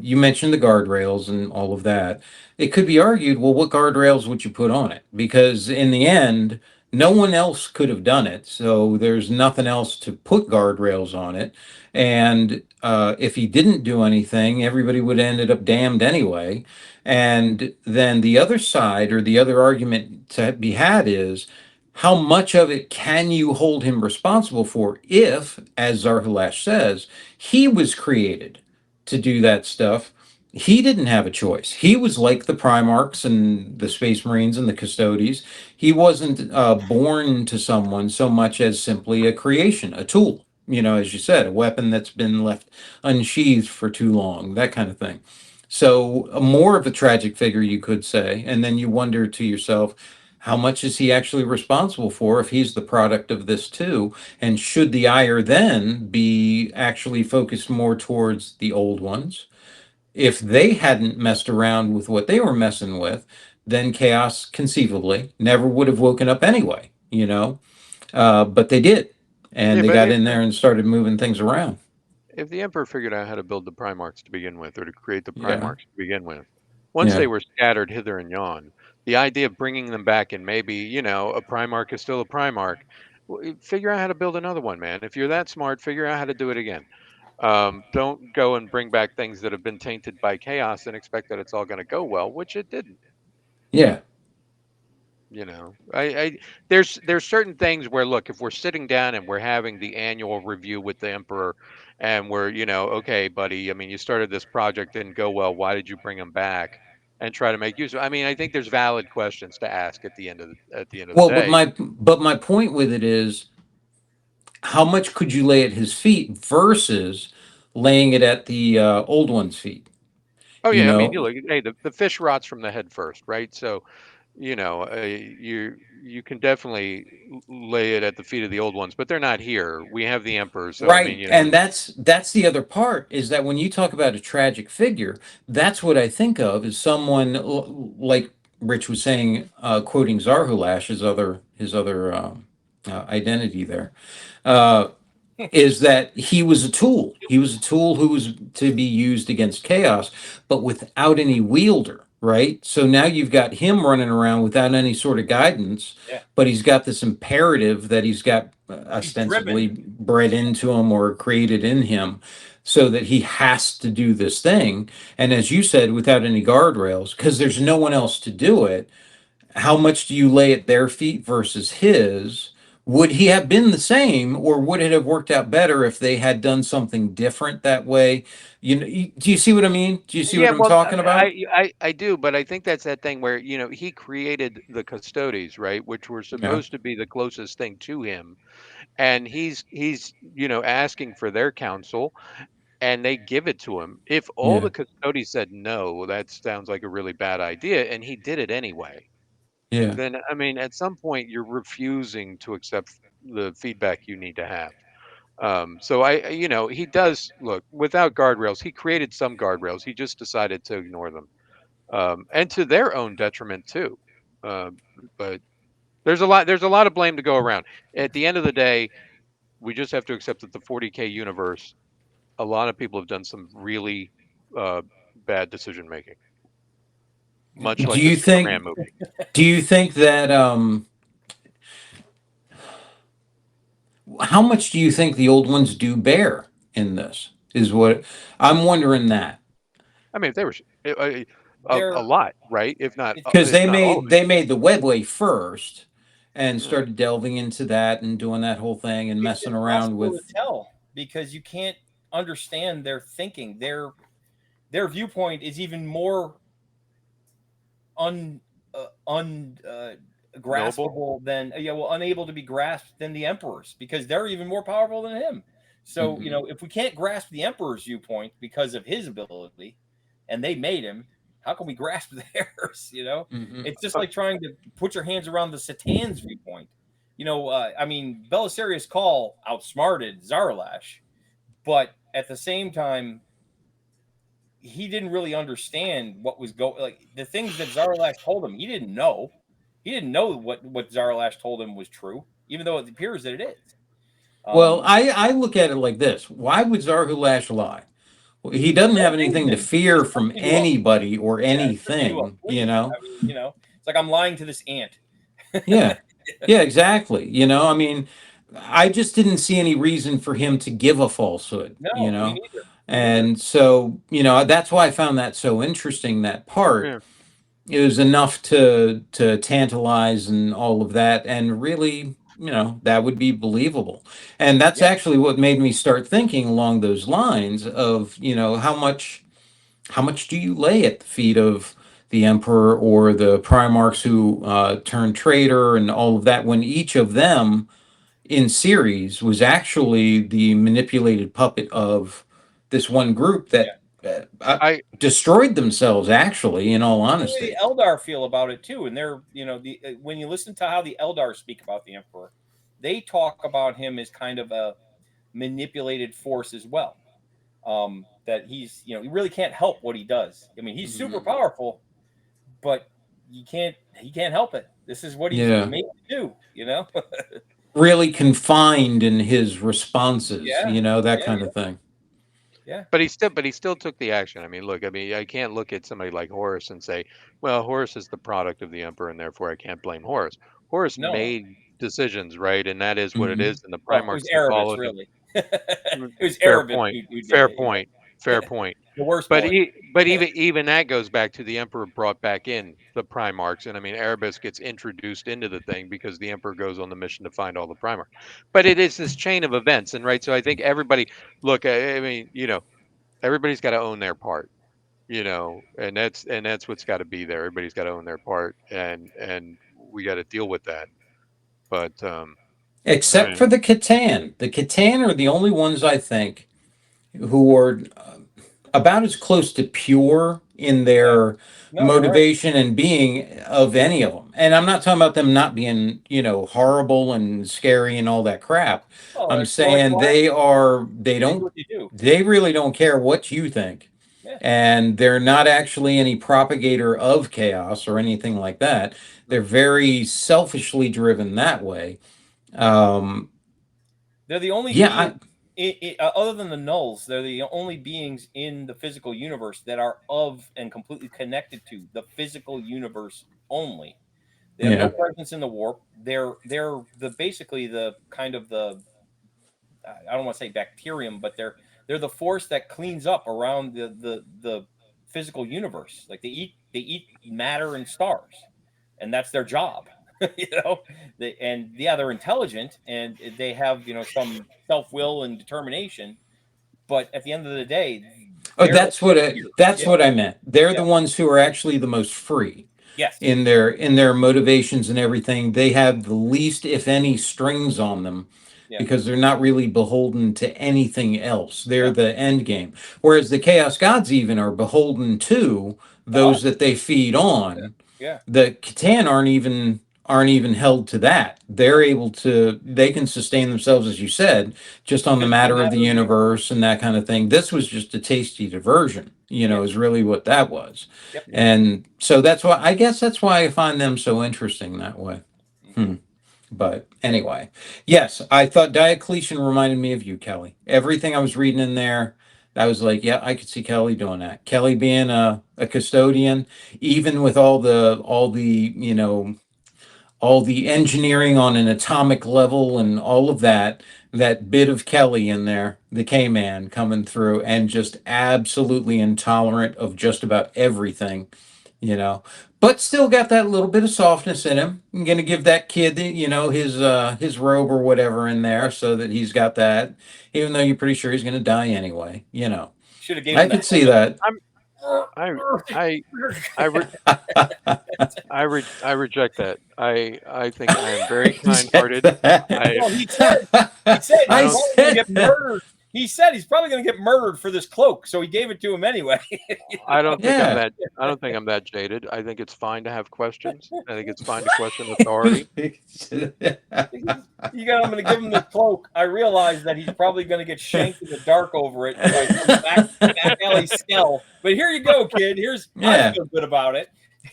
you mentioned the guardrails and all of that. It could be argued, well, what guardrails would you put on it? Because in the end, no one else could have done it. So there's nothing else to put guardrails on it. And if he didn't do anything, everybody would have ended up damned anyway. And then the other side or the other argument to be had is how much of it can you hold him responsible for if, as Zarhalash says, he was created to do that stuff. He didn't have a choice. He was like the Primarchs and the Space Marines and the Custodes. He wasn't born to someone so much as simply a creation, a tool. As you said, a weapon that's been left unsheathed for too long, that kind of thing. So, more of a tragic figure, you could say. And then you wonder to yourself, how much is he actually responsible for if he's the product of this too? And should the ire then be actually focused more towards the old ones? If they hadn't messed around with what they were messing with, then chaos conceivably never would have woken up anyway. But they did. yeah, And they but got in there and started moving things around. if the emperor figured out how to build the Primarchs to begin with, or to create the Yeah. Primarchs to begin with, once Yeah. they were scattered hither and yon, the idea of bringing them back and maybe a Primarch is still a Primarch. Figure out how to build another one, man. If you're that smart, figure out how to do it again. Don't go and bring back things that have been tainted by chaos and expect that it's all going to go well, which it didn't. Yeah. I there's certain things where look, if we're sitting down and we're having the annual review with the emperor, and we're okay, buddy. I mean, you started this project, didn't go well. Why did you bring him back? And try to make use of. I mean, I think there's valid questions to ask at the end of the Well, but day. my point with it is how much could you lay at his feet versus laying it at the old one's feet? Oh You yeah, I mean, know, look, hey, the fish rots from the head first, right? So you can definitely lay it at the feet of the old ones, but they're not here. We have the emperor, so I mean, right? And that's the other part is that when you talk about a tragic figure, that's what I think of is someone like Rich was saying, quoting Zarhulash, his other identity there. Uh, is that he was a tool. He was a tool who was to be used against chaos, but without any wielder, right? So now you've got him running around without any sort of guidance, Yeah, but he's got this imperative that he's got he's ostensibly driven. bred into him or created in him so that he has to do this thing. And as you said, without any guardrails, because there's no one else to do it, how much do you lay at their feet versus his? would he have been the same, or would it have worked out better if they had done something different that way? You know, do you see what I mean? Do you see what Yeah, I'm well, talking about? I do, but I think that's that thing where, he created the custodes, right, which were Yeah, supposed to be the closest thing to him, and he's asking for their counsel, and they give it to him. If all yeah, the custodes said no, well, that sounds like a really bad idea, and he did it anyway. yeah. Then I mean, at some point, you're refusing to accept the feedback you need to have. So he does look without guardrails. He created some guardrails. He just decided to ignore them, and to their own detriment too. Uh, but there's a lot of blame to go around. At the end of the day, we just have to accept that the 40K universe, a lot of people have done some really uh, bad decision making, much Do like the you Superman think? movie. Do you think that? How much do you think the old ones do bear in this? Is what I'm wondering that. I mean, if they were a They're lot, right? If not, it's Because if not all of it. they made the webway first and Yeah. started delving into that and doing that whole thing and it's messing around impossible to with. tell because you can't understand their thinking. Their viewpoint is even more un Noble. graspable than unable to be grasped than the emperor's because they're even more powerful than him. So Mhm. if we can't grasp the emperor's viewpoint because of his ability, and they made him, how can we grasp theirs? Mhm. It's just like trying to put your hands around the Satan's viewpoint. I mean, Belisarius Call outsmarted Zarlash, but at the same time, he didn't really understand what was going. Like the things that Zarlash told him, he didn't know. He didn't know what Zarlash told him was true, even though it appears that it is. Well, Um, I look at it like this. Why would Zarhulash lie? Well, he doesn't have anything to fear He's from tripping you up. anybody or Yeah, he's tripping you up. anything, you Please, know? I mean, it's like I'm lying to this ant. Yeah. Yeah, exactly. I mean, I just didn't see any reason for him to give a falsehood, No, me neither. Me neither. And so, that's why I found that so interesting, that part. Yeah. It was enough to tantalize and all of that, and really, that would be believable. And that's Yeah, actually what made me start thinking along those lines of, how much do you lay at the feet of the emperor or the primarchs who turned traitor and all of that, when each of them in series was actually the manipulated puppet of this one group yeah. that I destroyed themselves, actually, in all That's the way the honesty. Eldar feel about it too. And they're, when you listen to how the Eldar speak about the Emperor, they talk about him as kind of a manipulated force as well. That he's, he really can't help what he does. I mean, he's super Mhm. powerful, but he can't help it. This is what he's Yeah. made to do, Really confined in his responses, Yeah, that yeah, kind of thing. yeah. but he still took the action. I mean, look, I mean, I can't look at somebody like Horus and say, well, Horus is the product of the emperor, and therefore I can't blame Horus. Horus No, made decisions, right, and that is what it Hmm. is. And the well, it was Primarchs that Erebus, followed him. really. It was Fair Erebus point. who did Fair it. point. Fair point. The worst But boy. even that goes back to the emperor brought back in the Primarchs, and I mean Erebus gets introduced into the thing because the emperor goes on the mission to find all the Primarchs. But it is this chain of events, and right. So I think everybody look. I mean, everybody's got to own their part, and that's what's got to be there. Everybody's got to own their part, and we got to deal with that. But I Except for mean, the Catan. The Catan are the only ones, I think, who are about as close to pure in Yeah. their No, you're right. motivation and being of any of them. And I'm not talking about them not being, horrible and scary and all that crap. Oh, I'm they're like saying lions. They do what they do. they really don't care what you think. Yeah. And they're not actually any propagator of chaos or anything like that. They're very selfishly driven that way. Um, They're the only yeah, being, other than the nulls, they're the only beings in the physical universe that are of and completely connected to the physical universe only. They have no yeah. presence in the warp. They're the basically the kind of the, I don't want to say bacterium, but they're the force that cleans up around the physical universe. Like they eat matter and stars, and that's their job. They're intelligent and they have some self will and determination. But at the end of the day, Oh, they're that's what I, that's yeah, what I meant. They're yeah, the ones who are actually the most free yes, in their motivations and everything. They have the least, if any, strings on them yeah, because they're not really beholden to anything else. They're yeah. the end game. Whereas the Chaos Gods even are beholden to Uh-huh. those that they feed on. Yeah, The Catan aren't even held to that. They're able to they can sustain themselves, as you said, just on the just the matter of the matter of the universe and that kind of thing. This was just a tasty diversion, yeah, is really what that was. yep. And so that's why I find them so interesting that way. Mhm. But anyway, yes, I thought Diocletian reminded me of you, Kelly. Everything I was reading in there, I was like, yeah, I could see Kelly doing that. Kelly being a custodian, even with all the engineering on an atomic level and all of that bit of Kelly in there, the K-Man coming through and just absolutely intolerant of just about everything, you know. But still got that little bit of softness in him. I'm gonna give that kid, his robe or whatever in there so that he's got that, even though you're pretty sure he's gonna die anyway. Should have gave I him could see that. I I I re- I reject that. I think I am very kind-hearted. I Well, he said I he's don't probably going to get said murdered. He said he's probably going to get murdered for this cloak, so he gave it to him anyway. I don't think Yeah. I don't think I'm that jaded. I think it's fine to have questions. I think it's fine to question authority. I'm going to give him this cloak. I realize that he's probably going to get shanked in the dark over it by some back alley skell. But here you go, kid. Yeah. I feel good about it.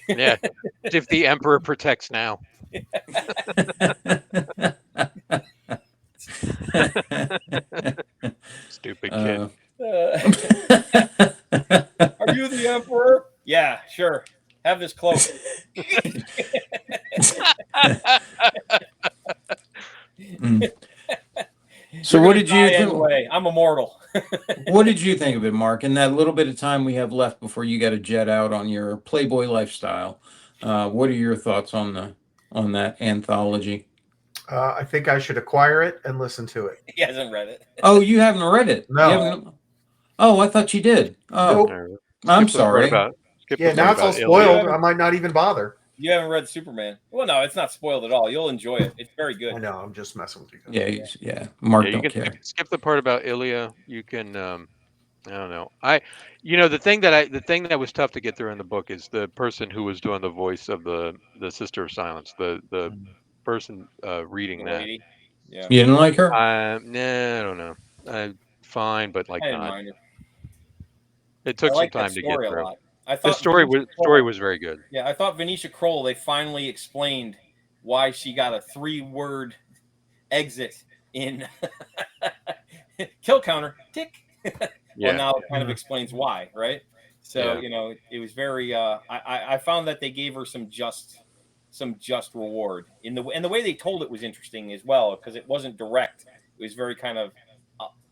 Yeah. If the emperor protects now. Stupid kid. Are you the emperor? Yeah, sure. Have this cloak. So what did you think? Anyway, I'm immortal. What did you think of it, Mark? In that little bit of time we have left before you got to jet out on your Playboy lifestyle, what are your thoughts on that anthology? I think I should acquire it and listen to it. He hasn't read it. Oh, you haven't read it? No. You haven't- Oh, I thought you did. Oh, Nope. I'm Skip the part sorry. about- skip the Yeah, part now it's all about spoiled. Ilya. I might not even bother. You haven't read Superman. Well, no, it's not spoiled at all. You'll enjoy it. It's very good. I know. I'm just messing with you guys. Yeah. Mark Yeah, you don't can care. skip the part about Ilya. You can I don't know. The thing that was tough to get through in the book is the person who was doing the voice of the Sister of Silence, the person reading The that. lady. Yeah. You didn't like her? Nah, I don't know. Fine, but like I didn't not. mind her. It took I some like that time to get story a through. lot. I The thought story Venetia was story Kroll- was very good. Yeah, I thought Venetia Kroll, they finally explained why she got a 3-word exit in kill counter. Tick. Yeah. Well, now it kind of explains why, right? So, Yeah. it was very I found that they gave her some just reward. And the way they told it was interesting as well, because it wasn't direct. It was very kind of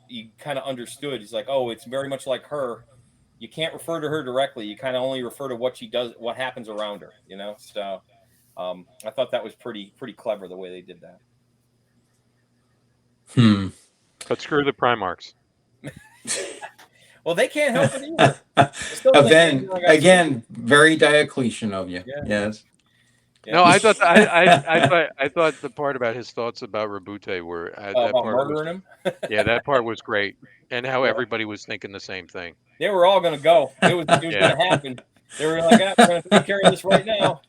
you kind of understood. It's like, oh, it's very much like her. You can't refer to her directly. You kind of only refer to what she does, what happens around her, So I thought that was pretty clever the way they did that. But screw the Primarchs. Well, they can't help it either. Again, very Diocletian of you. Yeah. Yes. Yeah. No, I thought I thought the part about his thoughts about Rabute were that about part murdering him. Yeah, that part was great, and how Yeah. everybody was thinking the same thing. They were all going to go. It was going to happen. They were like, we're going to take care of this right now.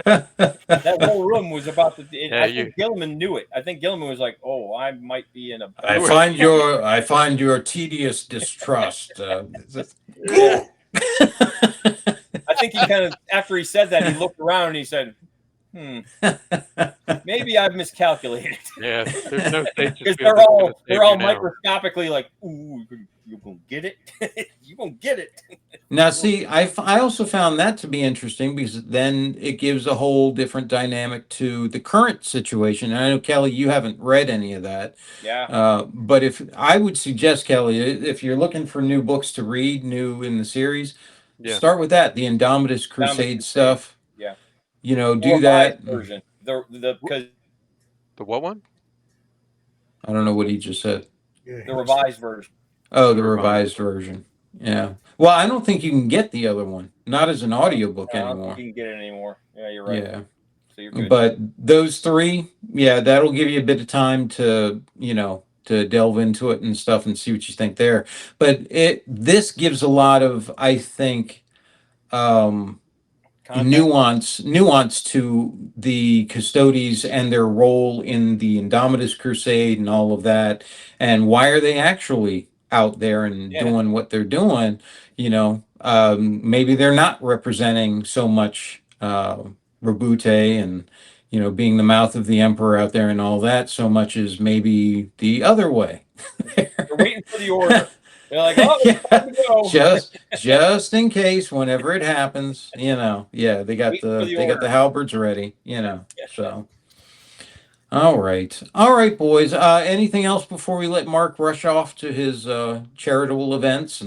That whole room was about to. I think Gilliman knew it. I think Gilliman was like, "Oh, I might be in a." I find your tedious distrust. Yeah. I think he kind of, after he said that, he looked around and he said, maybe I've miscalculated. Yeah, there's no stage because they're all microscopically like, ooh, you gonna get it? You gonna get it? Now, see, I also found that to be interesting because then it gives a whole different dynamic to the current situation. And I know, Kelly, you haven't read any of that. Yeah. But if I would suggest, Kelly, if you're looking for new books to read, new in the series, start with that, the Indomitus Crusade stuff. Yeah. you know, The do that. revised version. Because The what one? I don't know what he just said. the revised version. Oh, the The revised revised version. Yeah. Well, I don't think you can get the other one, not as an audiobook I don't anymore. think you can get it anymore. Yeah, you're right. Yeah. So you're good. But those three, yeah, that'll give you a bit of time to, you know, to delve into it and stuff and see what you think there. But this gives a lot of, I think, Context? nuance to the Custodes and their role in the Indomitus Crusade and all of that, and why are they actually out there and Yeah. doing what they're doing? You know, maybe they're not representing so much Rabute and, you know, being the mouth of the emperor out there and all that, so much as maybe the other way. They're waiting for the order. They're like, oh, it's time to go. just in case, whenever it happens, you know, yeah, they got Waiting for the they got order. the halberds ready, you know. So, all right, boys. Anything else before we let Mark rush off to his charitable events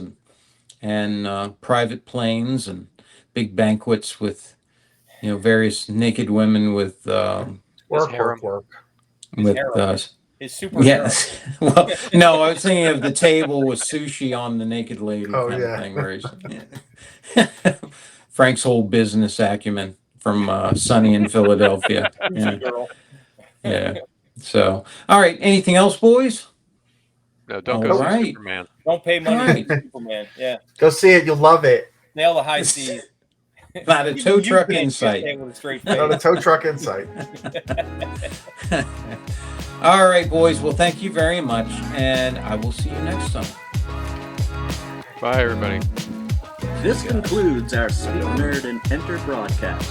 and private planes and big banquets with, you know, various naked women with Work. His with harem. His super yes. Well, no, I was thinking of the table with sushi on the naked lady Oh, kind yeah. of thing. Where he's, Frank's whole business acumen from Sunny in Philadelphia. harem. Yeah. Girl. Yeah. So, all right. Anything else, boys? No, don't All go see right. Superman. Don't pay money Right. for Superman. Yeah. Go see it. You'll love it. Nail the high C. Not a Even tow you truck can't in get sight. that with a straight On the face. tow truck insight. All right, boys. Well, thank you very much, and I will see you next time. Bye, everybody. This concludes our Speak Nerd and Enter broadcast.